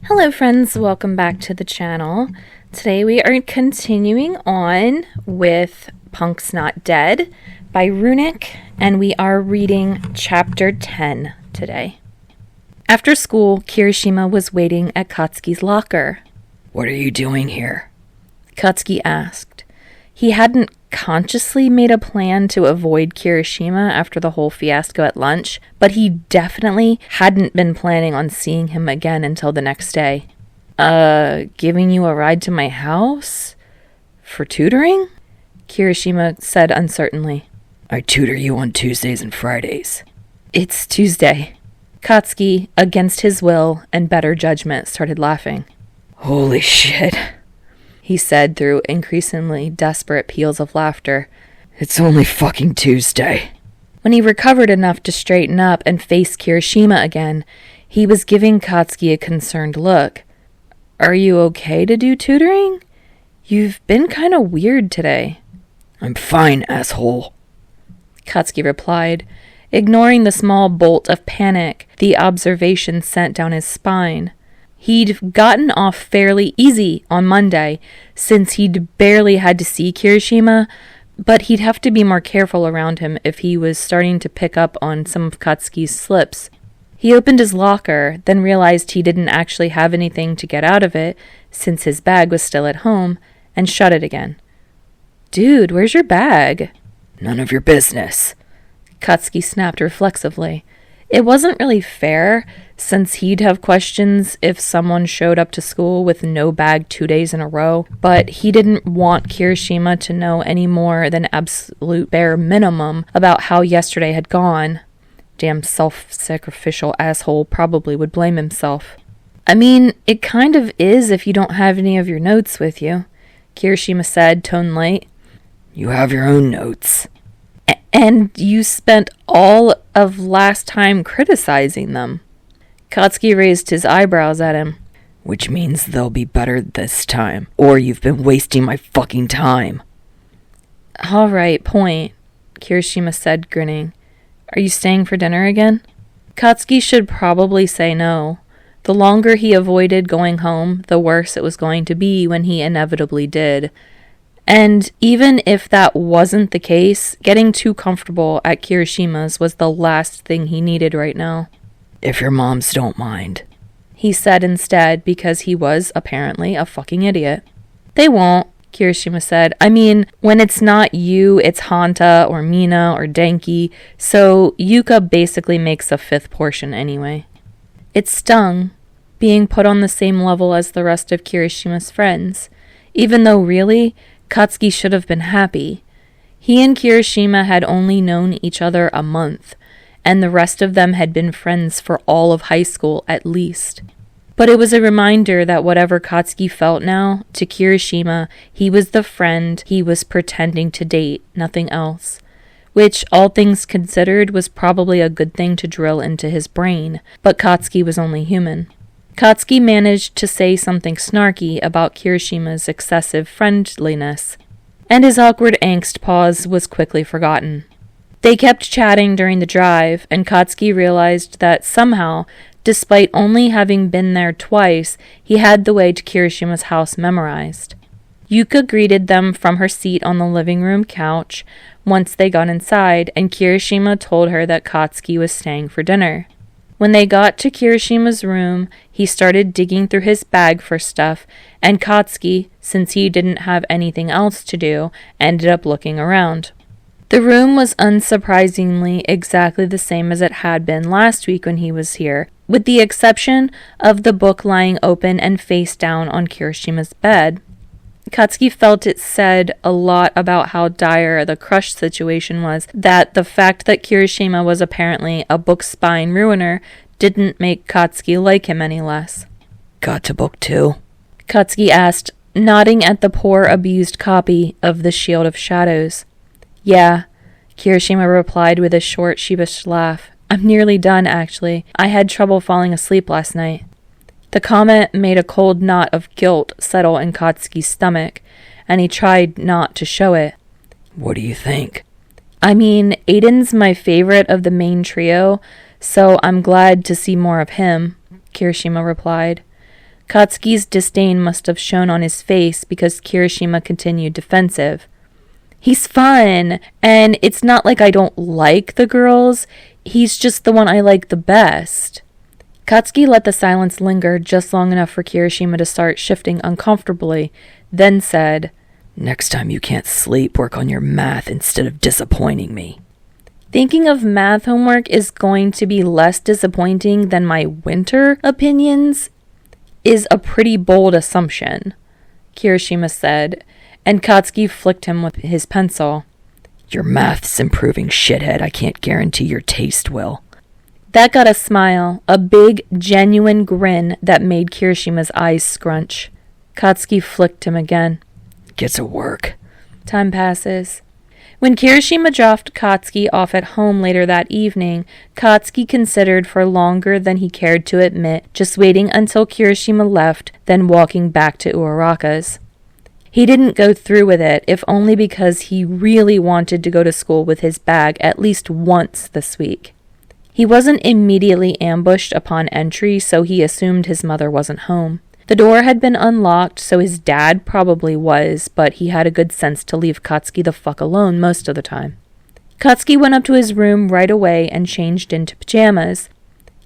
Hello friends, welcome back to the channel. Today we are continuing on with Punk's Not Dead by Runic, and we are reading chapter 10 today. After school, Kirishima was waiting at Katsuki's locker. "What are you doing here?" Katsuki asked. He hadn't consciously made a plan to avoid Kirishima after the whole fiasco at lunch, but he definitely hadn't been planning on seeing him again until the next day. Giving you a ride to my house? For tutoring?" Kirishima said uncertainly. "I tutor you on Tuesdays and Fridays." "It's Tuesday." Katsuki, against his will and better judgment, started laughing. "Holy shit," he said through increasingly desperate peals of laughter. "It's only fucking Tuesday." When he recovered enough to straighten up and face Kirishima again, he was giving Katsuki a concerned look. "Are you okay to do tutoring? You've been kind of weird today." "I'm fine, asshole," Katsuki replied, ignoring the small bolt of panic the observation sent down his spine. He'd gotten off fairly easy on Monday, since he'd barely had to see Kirishima, but he'd have to be more careful around him if he was starting to pick up on some of Katsuki's slips. He opened his locker, then realized he didn't actually have anything to get out of it, since his bag was still at home, and shut it again. "Dude, where's your bag?" "None of your business," Katsuki snapped reflexively. It wasn't really fair, since he'd have questions if someone showed up to school with no bag 2 days in a row, but he didn't want Kirishima to know any more than absolute bare minimum about how yesterday had gone. Damn self-sacrificial asshole probably would blame himself. "I mean, it kind of is if you don't have any of your notes with you," Kirishima said, tone light. "You have your own notes." "And you spent all of last time criticizing them." Katsuki raised his eyebrows at him. "Which means they'll be better this time, or you've been wasting my fucking time." "All right, point," Kirishima said, grinning. "Are you staying for dinner again?" Katsuki should probably say no. The longer he avoided going home, the worse it was going to be when he inevitably did. And even if that wasn't the case, getting too comfortable at Kirishima's was the last thing he needed right now. "If your moms don't mind," he said instead, because he was apparently a fucking idiot. "They won't," Kirishima said. "I mean, when it's not you, it's Hanta or Mina or Denki, so Yuka basically makes a fifth portion anyway." It stung, being put on the same level as the rest of Kirishima's friends, even though really, Katsuki should have been happy. He and Kirishima had only known each other a month, and the rest of them had been friends for all of high school at least. But it was a reminder that whatever Katsuki felt now, to Kirishima, he was the friend he was pretending to date, nothing else. Which, all things considered, was probably a good thing to drill into his brain, but Katsuki was only human. Katsuki managed to say something snarky about Kirishima's excessive friendliness, and his awkward angst pause was quickly forgotten. They kept chatting during the drive, and Katsuki realized that somehow, despite only having been there twice, he had the way to Kirishima's house memorized. Yuka greeted them from her seat on the living room couch once they got inside, and Kirishima told her that Katsuki was staying for dinner. When they got to Kirishima's room, he started digging through his bag for stuff, and Katsuki, since he didn't have anything else to do, ended up looking around. The room was unsurprisingly exactly the same as it had been last week when he was here, with the exception of the book lying open and face down on Kirishima's bed. Katsuki felt it said a lot about how dire the crush situation was, that the fact that Kirishima was apparently a book spine ruiner didn't make Katsuki like him any less. "Got to book 2?" Katsuki asked, nodding at the poor abused copy of The Shield of Shadows. "Yeah," Kirishima replied with a short, sheepish laugh. "I'm nearly done, actually. I had trouble falling asleep last night." The comment made a cold knot of guilt settle in Katsuki's stomach, and he tried not to show it. "What do you think?" "I mean, Aiden's my favorite of the main trio, so I'm glad to see more of him," Kirishima replied. Katsuki's disdain must have shown on his face because Kirishima continued defensive. He's fun, and it's not like I don't like the girls. He's just the one I like the best. Katsuki let the silence linger just long enough for Kirishima to start shifting uncomfortably, then said, Next time you can't sleep, work on your math instead of disappointing me. Thinking of math homework is going to be less disappointing than my winter opinions is a pretty bold assumption, Kirishima said, and Katsuki flicked him with his pencil. Your math's improving, shithead. I can't guarantee your taste will. That got a smile, a big, genuine grin that made Kirishima's eyes scrunch. Katsuki flicked him again. Get to work. Time passes. When Kirishima dropped Katsuki off at home later that evening, Katsuki considered for longer than he cared to admit, just waiting until Kirishima left, then walking back to Uraraka's. He didn't go through with it, if only because he really wanted to go to school with his bag at least once this week. He wasn't immediately ambushed upon entry, so he assumed his mother wasn't home. The door had been unlocked, so his dad probably was, but he had a good sense to leave Katsuki the fuck alone most of the time. Katsuki went up to his room right away and changed into pajamas,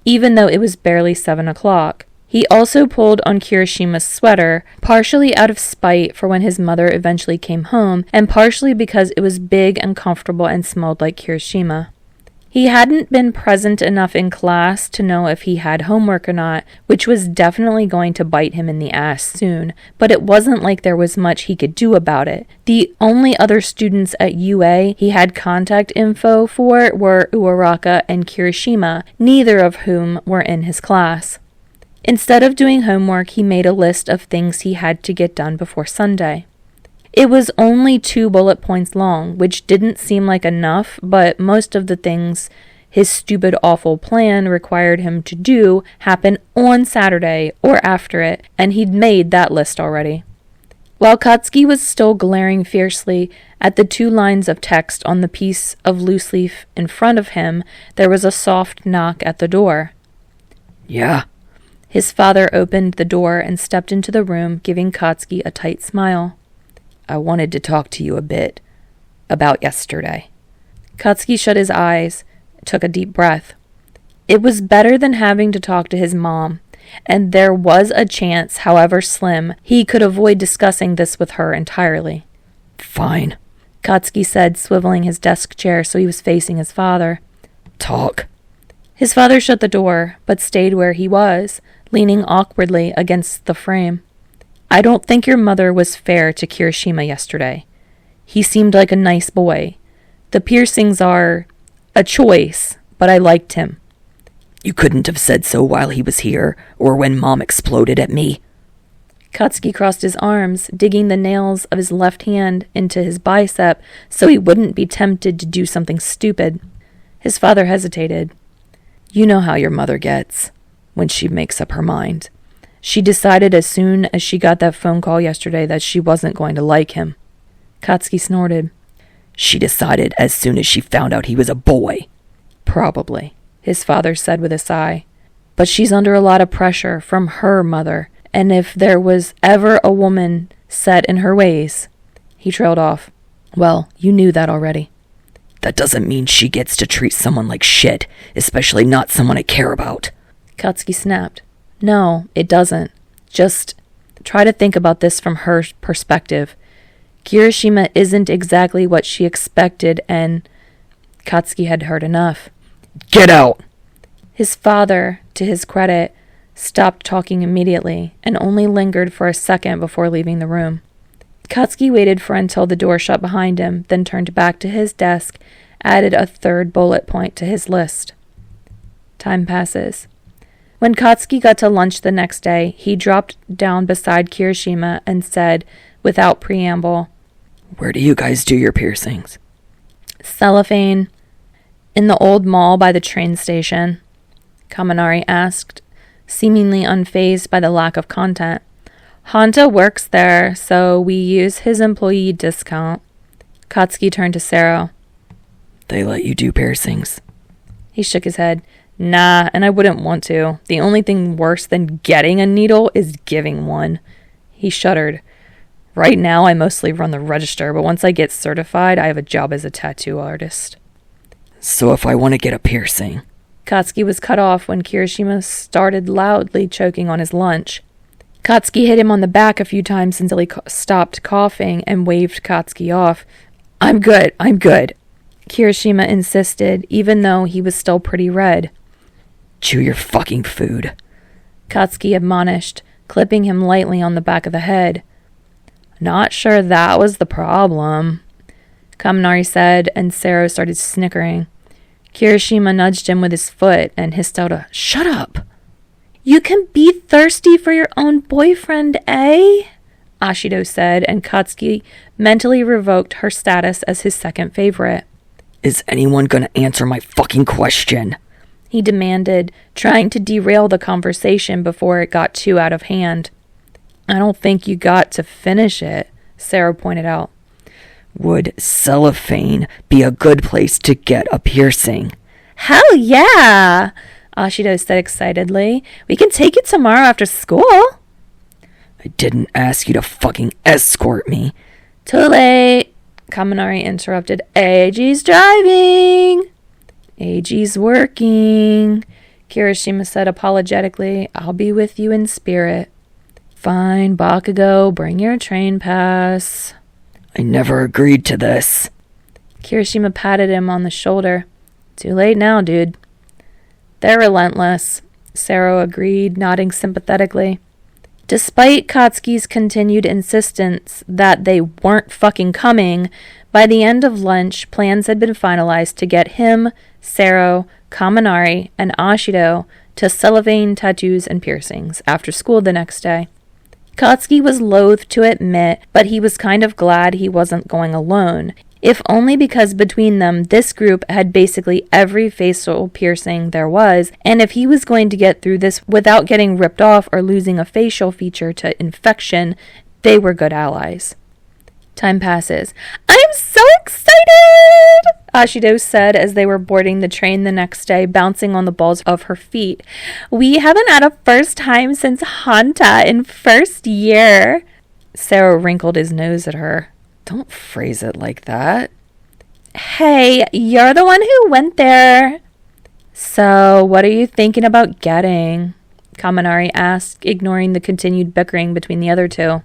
even though it was barely 7 o'clock. He also pulled on Kirishima's sweater, partially out of spite for when his mother eventually came home, and partially because it was big and comfortable and smelled like Kirishima. He hadn't been present enough in class to know if he had homework or not, which was definitely going to bite him in the ass soon, but it wasn't like there was much he could do about it. The only other students at UA he had contact info for were Uraraka and Kirishima, neither of whom were in his class. Instead of doing homework, he made a list of things he had to get done before Sunday. It was only 2 bullet points long, which didn't seem like enough, but most of the things his stupid, awful plan required him to do happened on Saturday or after it, and he'd made that list already. While Katsuki was still glaring fiercely at the 2 lines of text on the piece of loose leaf in front of him, there was a soft knock at the door. Yeah? His father opened the door and stepped into the room, giving Katsuki a tight smile. I wanted to talk to you a bit about yesterday. Katsuki shut his eyes, took a deep breath. It was better than having to talk to his mom, and there was a chance, however slim, he could avoid discussing this with her entirely. Fine, Katsuki said, swiveling his desk chair so he was facing his father. Talk. His father shut the door, but stayed where he was, leaning awkwardly against the frame. I don't think your mother was fair to Kirishima yesterday. He seemed like a nice boy. The piercings are a choice, but I liked him. You couldn't have said so while he was here, or when Mom exploded at me. Katsuki crossed his arms, digging the nails of his left hand into his bicep so he wouldn't be tempted to do something stupid. His father hesitated. You know how your mother gets when she makes up her mind. She decided as soon as she got that phone call yesterday that she wasn't going to like him. Katsuki snorted. She decided as soon as she found out he was a boy. Probably, his father said with a sigh. But she's under a lot of pressure from her mother, and if there was ever a woman set in her ways... He trailed off. Well, you knew that already. That doesn't mean she gets to treat someone like shit, especially not someone I care about. Katsuki snapped. No, it doesn't. Just try to think about this from her perspective. Kirishima isn't exactly what she expected, and Katsuki had heard enough. Get out! His father, to his credit, stopped talking immediately and only lingered for a second before leaving the room. Katsuki waited for until the door shut behind him, then turned back to his desk, added a 3rd bullet point to his list. Time passes. When Katsuki got to lunch the next day, he dropped down beside Kirishima and said, without preamble, Where do you guys do your piercings? Cellophane. In the old mall by the train station, Kaminari asked, seemingly unfazed by the lack of content. Hanta works there, so we use his employee discount. Katsuki turned to Sero. They let you do piercings? He shook his head. Nah, and I wouldn't want to. The only thing worse than getting a needle is giving one. He shuddered. Right now, I mostly run the register, but once I get certified, I have a job as a tattoo artist. So if I want to get a piercing... Katsuki was cut off when Kirishima started loudly choking on his lunch. Katsuki hit him on the back a few times until he stopped coughing and waved Katsuki off. I'm good, Kirishima insisted, even though he was still pretty red. Chew your fucking food, Katsuki admonished, clipping him lightly on the back of the head. Not sure that was the problem, Kaminari said, and Sero started snickering. Kirishima nudged him with his foot and hissed out a, "Shut up!" You can be thirsty for your own boyfriend, eh? Ashido said, and Katsuki mentally revoked her status as his second favorite. Is anyone gonna answer my fucking question? He demanded, trying to derail the conversation before it got too out of hand. I don't think you got to finish it, Sero pointed out. Would cellophane be a good place to get a piercing? Hell yeah! Ashido said excitedly. We can take it tomorrow after school. I didn't ask you to fucking escort me. Too late, Kaminari interrupted. Eiji's driving. Eiji's working, Kirishima said apologetically. I'll be with you in spirit. Fine, Bakugou, bring your train pass. I never agreed to this. Kirishima patted him on the shoulder. Too late now, dude. They're relentless, Sero agreed, nodding sympathetically. Despite Katsuki's continued insistence that they weren't fucking coming, by the end of lunch, plans had been finalized to get him, Sero, Kaminari, and Ashido to cellophane tattoos and piercings after school the next day. Katsuki was loath to admit, but he was kind of glad he wasn't going alone, if only because between them, this group had basically every facial piercing there was, and if he was going to get through this without getting ripped off or losing a facial feature to infection, they were good allies. Time passes. I'm so excited! Ashido said as they were boarding the train the next day, bouncing on the balls of her feet. We haven't had a first time since Hanta in first year. Sero wrinkled his nose at her. Don't phrase it like that. Hey, you're the one who went there. So, what are you thinking about getting? Kaminari asked, ignoring the continued bickering between the other two.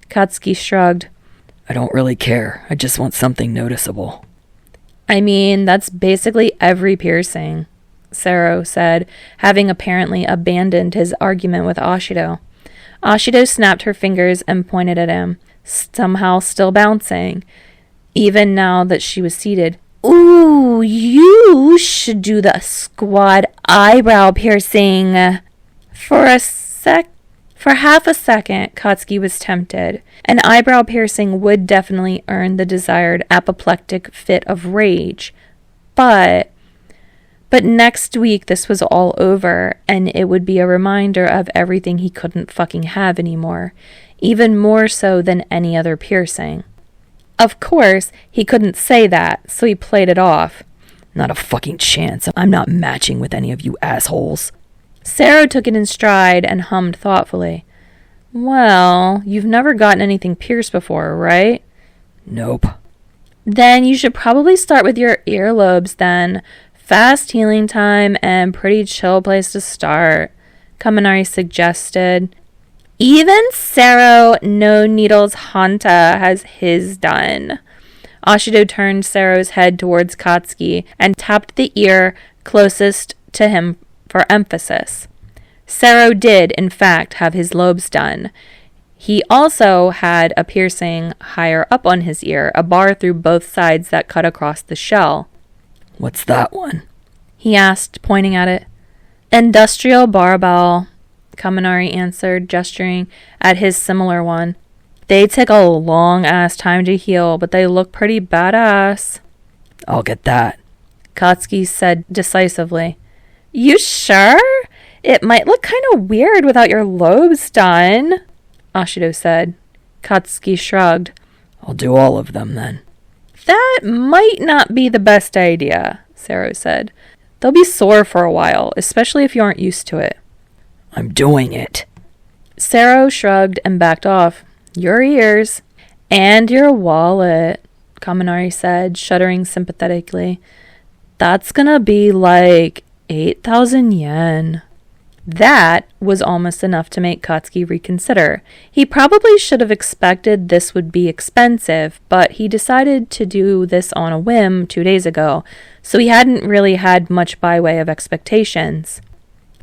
Katsuki shrugged. I don't really care. I just want something noticeable. I mean, that's basically every piercing, Sero said, having apparently abandoned his argument with Ashido. Ashido snapped her fingers and pointed at him, somehow still bouncing, even now that she was seated. Ooh, you should do the squad eyebrow piercing. For half a second, Katsuki was tempted. An eyebrow piercing would definitely earn the desired apoplectic fit of rage. But next week this was all over, and it would be a reminder of everything he couldn't fucking have anymore, even more so than any other piercing. Of course, he couldn't say that, so he played it off. Not a fucking chance. I'm not matching with any of you assholes. Sero took it in stride and hummed thoughtfully. Well, you've never gotten anything pierced before, right? Nope. Then you should probably start with your earlobes then. Fast healing time and pretty chill place to start, Kaminari suggested. Even Sero No Needles Hanta has his done. Ashido turned Sero's head towards Katsuki and tapped the ear closest to him for emphasis. Sero did, in fact, have his lobes done. He also had a piercing higher up on his ear, a bar through both sides that cut across the shell. What's that one? He asked, pointing at it. Industrial barbell, Kaminari answered, gesturing at his similar one. They take a long-ass time to heal, but they look pretty badass. I'll get that, Katsuki said decisively. You sure? It might look kind of weird without your lobes done, Ashido said. Katsuki shrugged. I'll do all of them then. That might not be the best idea, Sero said. They'll be sore for a while, especially if you aren't used to it. I'm doing it. Sero shrugged and backed off. Your ears. And your wallet, Kaminari said, shuddering sympathetically. That's gonna be like 8,000 yen. That was almost enough to make Katsuki reconsider. He probably should have expected this would be expensive, but he decided to do this on a whim 2 days ago, so he hadn't really had much by way of expectations.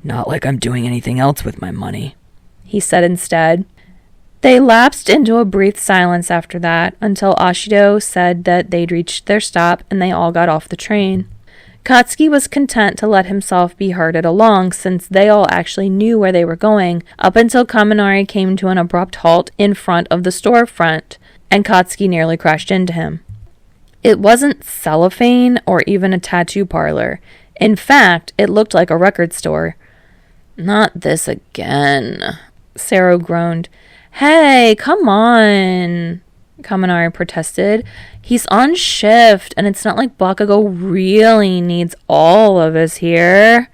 Not like I'm doing anything else with my money, he said instead. They lapsed into a brief silence after that, until Ashido said that they'd reached their stop and they all got off the train. Katsuki was content to let himself be herded along, since they all actually knew where they were going, up until Kaminari came to an abrupt halt in front of the storefront, and Katsuki nearly crashed into him. It wasn't cellophane or even a tattoo parlor. In fact, it looked like a record store. Not this again, Sero groaned. Hey, come on, Kaminari protested. He's on shift, and it's not like Bakugou really needs all of us here.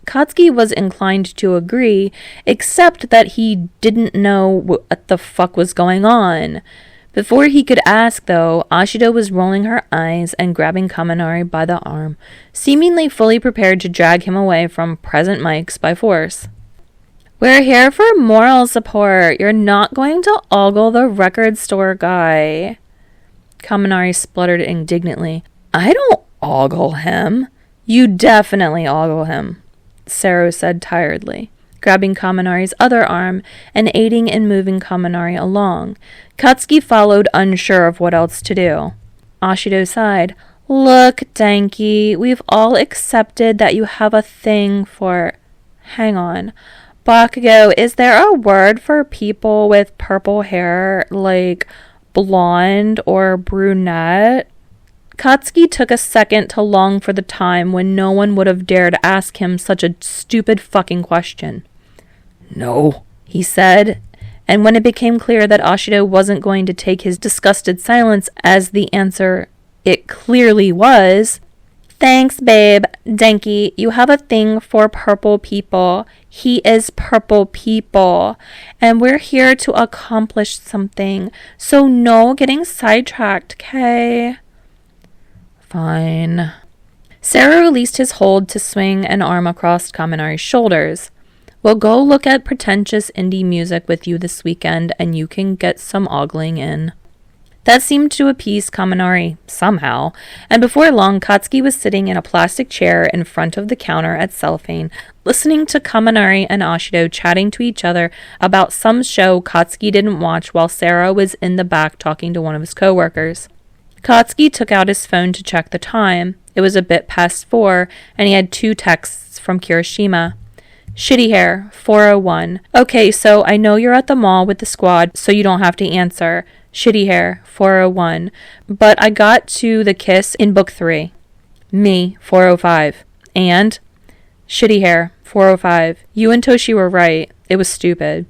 Katsuki was inclined to agree, except that he didn't know what the fuck was going on. Before he could ask, though, Ashido was rolling her eyes and grabbing Kaminari by the arm, seemingly fully prepared to drag him away from present mics by force. We're here for moral support. You're not going to ogle the record store guy. Kaminari spluttered indignantly. I don't ogle him. You definitely ogle him, Sero said tiredly, grabbing Kaminari's other arm and aiding in moving Kaminari along. Katsuki followed, unsure of what else to do. Ashido sighed. Look, Denki, we've all accepted that you have a thing for... Hang on. Bakugou, is there a word for people with purple hair, like blonde or brunette? Katsuki took a second to long for the time when no one would have dared ask him such a stupid fucking question. No, he said, and when it became clear that Ashido wasn't going to take his disgusted silence as the answer it clearly was, thanks, babe. Denki, you have a thing for purple people. He is purple people. And we're here to accomplish something. So no getting sidetracked, okay? Fine. Sero released his hold to swing an arm across Kaminari's shoulders. We'll go look at pretentious indie music with you this weekend, and you can get some ogling in. That seemed to appease Kaminari, somehow, and before long Katsuki was sitting in a plastic chair in front of the counter at Cellophane, listening to Kaminari and Ashido chatting to each other about some show Katsuki didn't watch while Sero was in the back talking to one of his coworkers. Katsuki took out his phone to check the time. It was a bit past 4, and he had 2 texts from Kirishima. Shitty hair, 4:01. Okay, so I know you're at the mall with the squad, so you don't have to answer. Shitty hair, 4:01. But I got to the kiss in book 3. Me, 4:05. And? Shitty hair, 4:05. You and Toshi were right. It was stupid.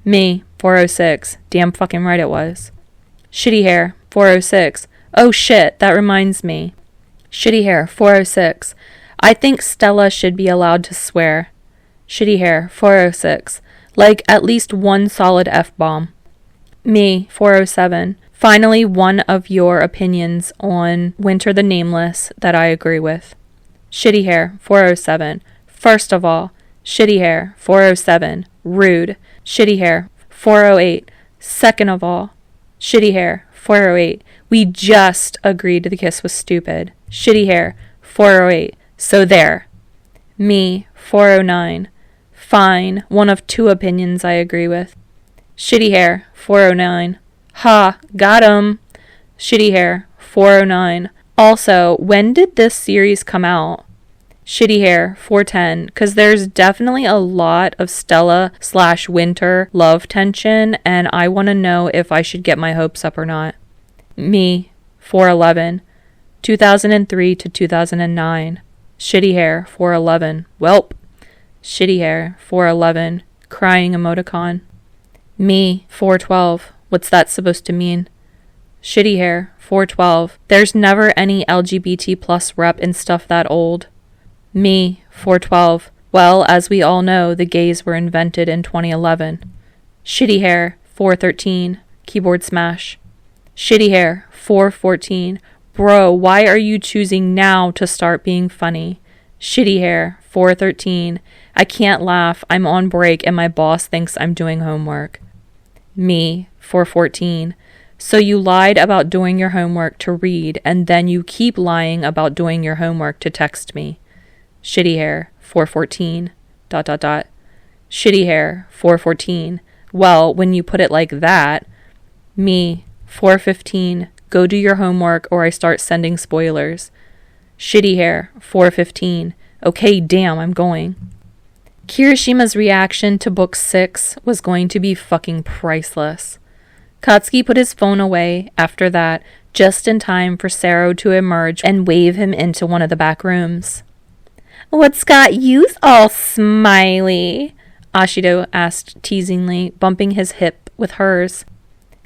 Me, 4:06. Damn fucking right it was. Shitty hair, 4:06. Oh shit, that reminds me. Shitty hair, 4:06. I think Stella should be allowed to swear. Shitty hair, 4:06. Like at least one solid F-bomb. Me, 4:07. Finally, one of your opinions on Winter the Nameless that I agree with. Shitty hair, 4:07. First of all, shitty hair, 4:07. Rude. Shitty hair, 4:08. Second of all, shitty hair, 4:08. We just agreed the kiss was stupid. Shitty hair, 4:08. So there. Me, 4:09. Fine, one of 2 opinions I agree with. Shitty hair, 4:09. Ha, got him. Shitty hair, 4:09. Also, when did this series come out? Shitty hair, 4:10. Because there's definitely a lot of Stella/Winter love tension, and I want to know if I should get my hopes up or not. Me, 4:11. 2003 to 2009. Shitty hair, 4:11. Welp. Shitty hair, 4:11. Crying emoticon. Me, 4:12. What's that supposed to mean? Shitty hair, 4:12. There's never any LGBT plus rep in stuff that old. Me, 412. Well, as we all know, the gays were invented in 2011. Shitty hair, 413. Keyboard smash. Shitty hair, 414. Bro, why are you choosing now to start being funny? Shitty hair, 413. I can't laugh. I'm on break and my boss thinks I'm doing homework. Me, 414. So you lied about doing your homework to read, and then you keep lying about doing your homework to text me. Shitty hair, 414. ... Shitty hair, 414. Well, when you put it like that. Me, 415. Go do your homework or I start sending spoilers. Shitty hair, 415. Okay, damn, I'm going. Kirishima's reaction to book 6 was going to be fucking priceless. Katsuki put his phone away after that, just in time for Sero to emerge and wave him into one of the back rooms. What's got you all smiley? Ashido asked teasingly, bumping his hip with hers.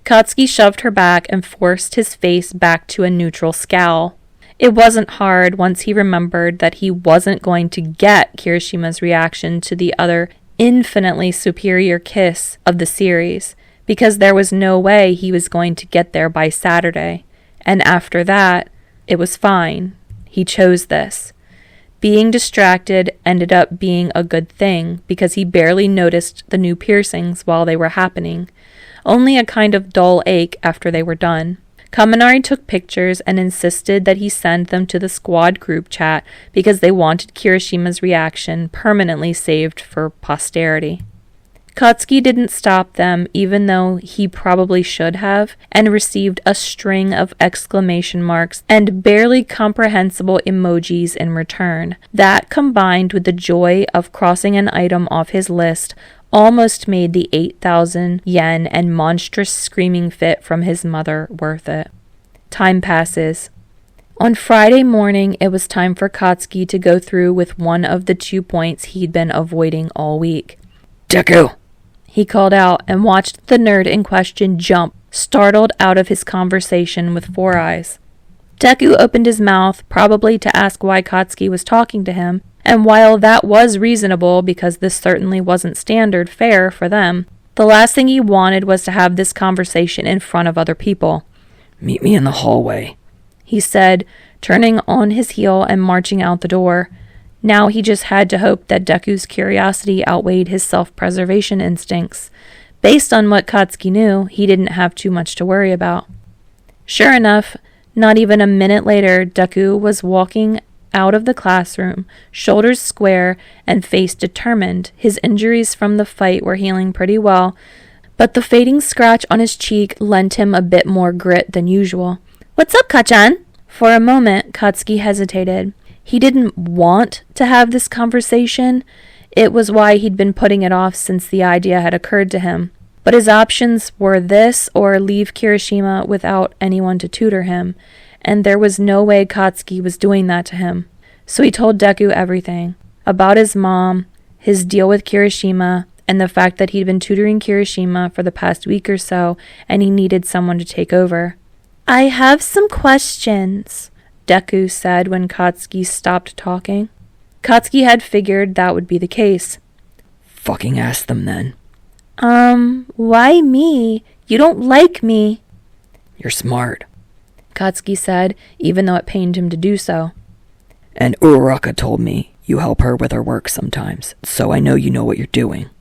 Katsuki shoved her back and forced his face back to a neutral scowl. It wasn't hard once he remembered that he wasn't going to get Kirishima's reaction to the other infinitely superior kiss of the series, because there was no way he was going to get there by Saturday. And after that, it was fine. He chose this. Being distracted ended up being a good thing because he barely noticed the new piercings while they were happening. Only a kind of dull ache after they were done. Kaminari took pictures and insisted that he send them to the squad group chat because they wanted Kirishima's reaction permanently saved for posterity. Katsuki didn't stop them, even though he probably should have, and received a string of exclamation marks and barely comprehensible emojis in return. That, combined with the joy of crossing an item off his list, almost made the 8,000 yen and monstrous screaming fit from his mother worth it. Time passes. On Friday morning, it was time for Katsuki to go through with one of the 2 points he'd been avoiding all week. Deku! He called out and watched the nerd in question jump, startled out of his conversation with Four Eyes. Deku opened his mouth, probably to ask why Katsuki was talking to him, and while that was reasonable because this certainly wasn't standard fare for them, the last thing he wanted was to have this conversation in front of other people. Meet me in the hallway, he said, turning on his heel and marching out the door. Now he just had to hope that Deku's curiosity outweighed his self-preservation instincts. Based on what Katsuki knew, he didn't have too much to worry about. Sure enough, not even a minute later, Deku was walking out of the classroom, shoulders square and face determined. His injuries from the fight were healing pretty well, but the fading scratch on his cheek lent him a bit more grit than usual. "What's up, Kachan?" For a moment, Katsuki hesitated. He didn't want to have this conversation. It was why he'd been putting it off since the idea had occurred to him. But his options were this or leave Kirishima without anyone to tutor him, and there was no way Katsuki was doing that to him. So he told Deku everything. About his mom, his deal with Kirishima, and the fact that he'd been tutoring Kirishima for the past week or so, and he needed someone to take over. "I have some questions," Deku said when Katsuki stopped talking. Katsuki had figured that would be the case. Fucking ask them then. Why me? You don't like me. You're smart, Katsuki said, even though it pained him to do so. And Uraraka told me you help her with her work sometimes, so I know you know what you're doing.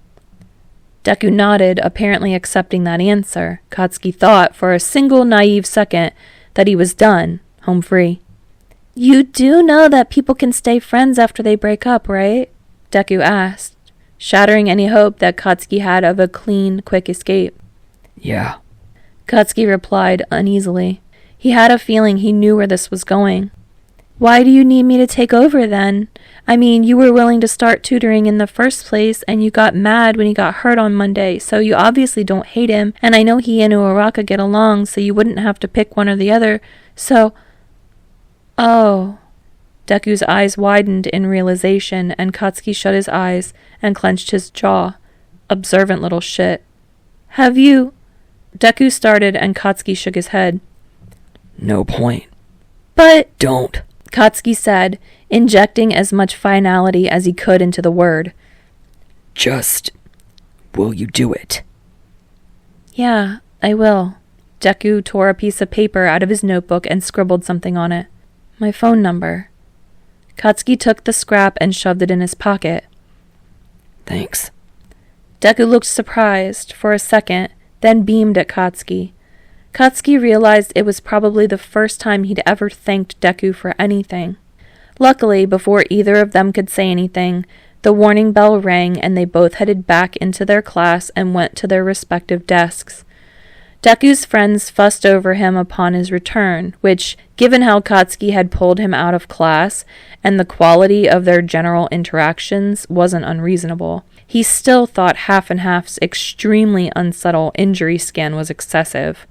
Deku nodded, apparently accepting that answer. Katsuki thought for a single naive second that he was done, home free. "You do know that people can stay friends after they break up, right?" Deku asked, shattering any hope that Katsuki had of a clean, quick escape. "Yeah." Katsuki replied uneasily. He had a feeling he knew where this was going. "Why do you need me to take over then? I mean, you were willing to start tutoring in the first place, and you got mad when he got hurt on Monday, so you obviously don't hate him, and I know he and Uraraka get along, so you wouldn't have to pick one or the other, so..." "Oh." Deku's eyes widened in realization, and Katsuki shut his eyes and clenched his jaw. Observant little shit. "Have you..." Deku started, and Katsuki shook his head. "No point." "But..." "Don't," Katsuki said, injecting as much finality as he could into the word. Just, will you do it? Yeah, I will. Deku tore a piece of paper out of his notebook and scribbled something on it. My phone number. Katsuki took the scrap and shoved it in his pocket. Thanks. Deku looked surprised for a second, then beamed at Katsuki. Katsuki realized it was probably the first time he'd ever thanked Deku for anything. Luckily, before either of them could say anything, the warning bell rang and they both headed back into their class and went to their respective desks. Deku's friends fussed over him upon his return, which, given how Katsuki had pulled him out of class and the quality of their general interactions, wasn't unreasonable. He still thought Half and Half's extremely unsubtle injury scan was excessive.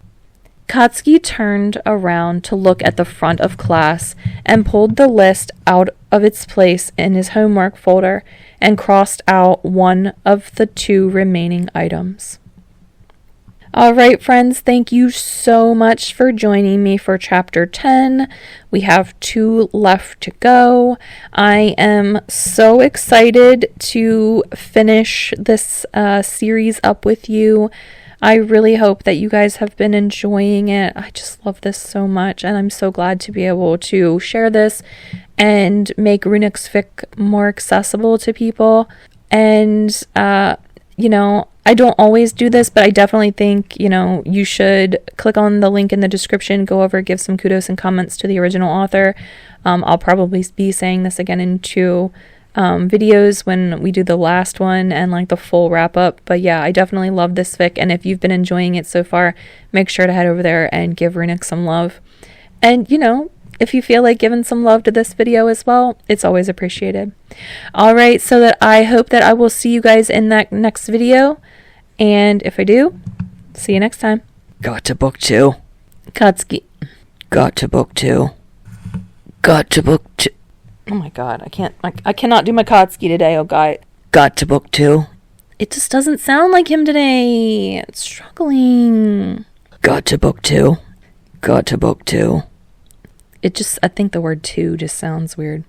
Katsuki turned around to look at the front of class and pulled the list out of its place in his homework folder and crossed out one of the 2 remaining items. Alright friends, thank you so much for joining me for chapter 10. We have 2 left to go. I am so excited to finish this series up with you. I really hope that you guys have been enjoying it. I just love this so much, and I'm so glad to be able to share this and make runic's fic more accessible to people. And, I don't always do this, but I definitely think, you should click on the link in the description, go over, give some kudos and comments to the original author. I'll probably be saying this again in 2 videos when we do the last one and like the full wrap up. But yeah, I definitely love this fic, and if you've been enjoying it so far, make sure to head over there and give runic some love. And if you feel like giving some love to this video as well, it's always appreciated. Alright, so that I hope that I will see you guys in that next video, and if I do, see you next time. Got to book 2. Katsuki. Got to book 2. Got to book 2. Oh my god, I cannot do my Katsuki today, oh god. Got to book 2. It just doesn't sound like him today. It's struggling. Got to book 2. Got to book 2. I think the word 2 just sounds weird.